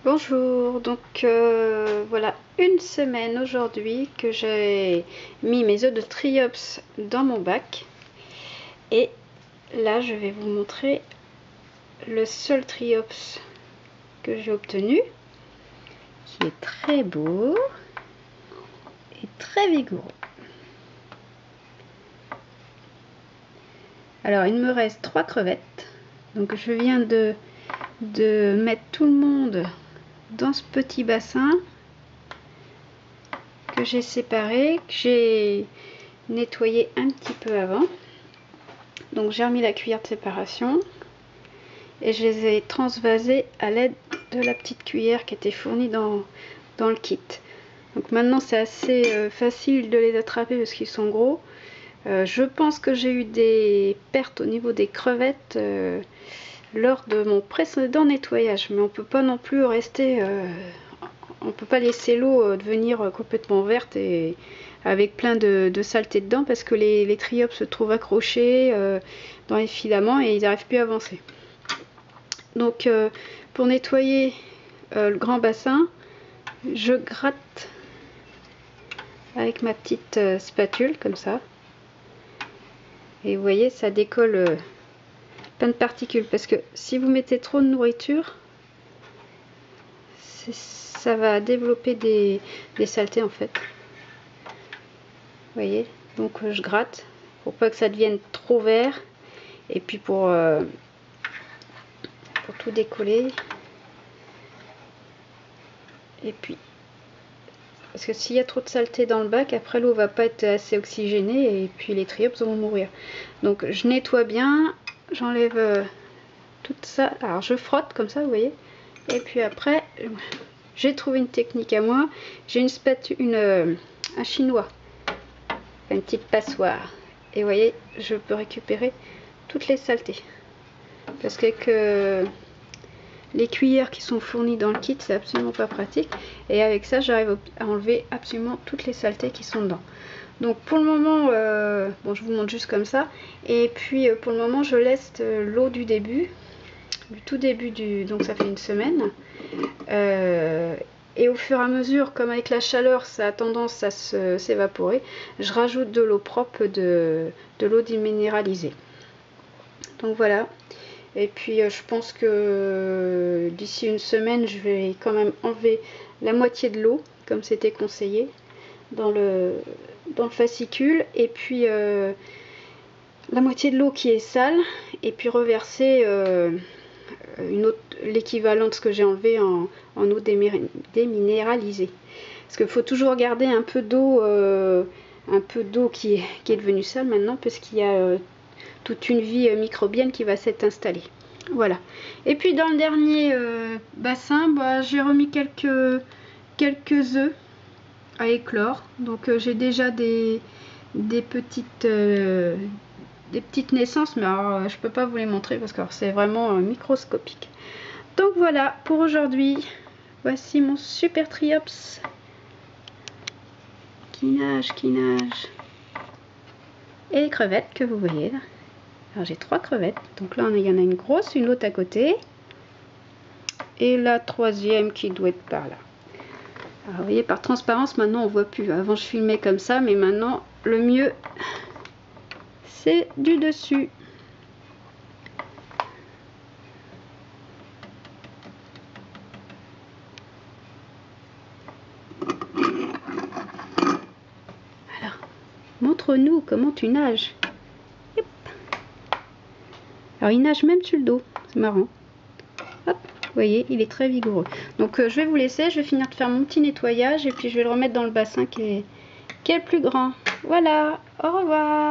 Bonjour, donc voilà une semaine aujourd'hui que j'ai mis mes œufs de triops dans mon bac et là je vais vous montrer le seul triops que j'ai obtenu qui est très beau et très vigoureux. Alors il me reste 3 crevettes, donc je viens de mettre tout le monde dans ce petit bassin que j'ai séparé, que j'ai nettoyé un petit peu avant. Donc j'ai remis la cuillère de séparation et je les ai transvasés à l'aide de la petite cuillère qui était fournie dans le kit. Donc maintenant c'est assez facile de les attraper parce qu'ils sont gros. Je pense que j'ai eu des pertes au niveau des crevettes lors de mon précédent nettoyage, mais on peut pas non plus rester on peut pas laisser l'eau devenir complètement verte et avec plein de saleté dedans parce que les triops se trouvent accrochés dans les filaments et ils n'arrivent plus à avancer. Donc pour nettoyer le grand bassin, je gratte avec ma petite spatule comme ça. Et vous voyez, ça décolle plein de particules parce que si vous mettez trop de nourriture, ça va développer des saletés en fait. Vous voyez, donc je gratte pour pas que ça devienne trop vert et puis pour tout décoller. Et puis parce que s'il y a trop de saleté dans le bac, après l'eau va pas être assez oxygénée et puis les triops vont mourir. Donc je nettoie bien, j'enlève tout ça. Alors je frotte comme ça, vous voyez. Et puis après, j'ai trouvé une technique à moi. J'ai une spatule, un chinois, une petite passoire. Et vous voyez, je peux récupérer toutes les saletés. Parce que les cuillères qui sont fournies dans le kit, c'est absolument pas pratique. Et avec ça, j'arrive à enlever absolument toutes les saletés qui sont dedans. Donc pour le moment, bon, je vous montre juste comme ça. Et puis pour le moment, je laisse l'eau du début, du tout début donc ça fait une semaine. Et au fur et à mesure, comme avec la chaleur, ça a tendance à s'évaporer, je rajoute de l'eau propre, de l'eau déminéralisée. Donc voilà. Et puis je pense que d'ici une semaine, je vais quand même enlever la moitié de l'eau, comme c'était conseillé, dans le fascicule. Et puis la moitié de l'eau qui est sale, et puis reverser l'équivalent de ce que j'ai enlevé en eau déminéralisée. Parce qu'il faut toujours garder un peu d'eau qui est devenue sale maintenant, parce qu'il y a toute une vie microbienne qui va s'être installée. Voilà. Et puis dans le dernier bassin, j'ai remis quelques œufs à éclore. Donc j'ai déjà des petites naissances, mais alors, je peux pas vous les montrer parce que c'est vraiment microscopique. Donc voilà pour aujourd'hui. Voici mon super triops qui nage. Et les crevettes que vous voyez là. Alors j'ai 3 crevettes, donc là il y en a une grosse, une autre à côté, et la troisième qui doit être par là. Alors vous voyez, par transparence maintenant on voit plus. Avant je filmais comme ça, mais maintenant le mieux c'est du dessus. Alors montre-nous comment tu nages. Alors il nage même sur le dos, c'est marrant. Hop, vous voyez, il est très vigoureux. Donc je vais vous laisser, je vais finir de faire mon petit nettoyage et puis je vais le remettre dans le bassin qui est le plus grand. Voilà, au revoir.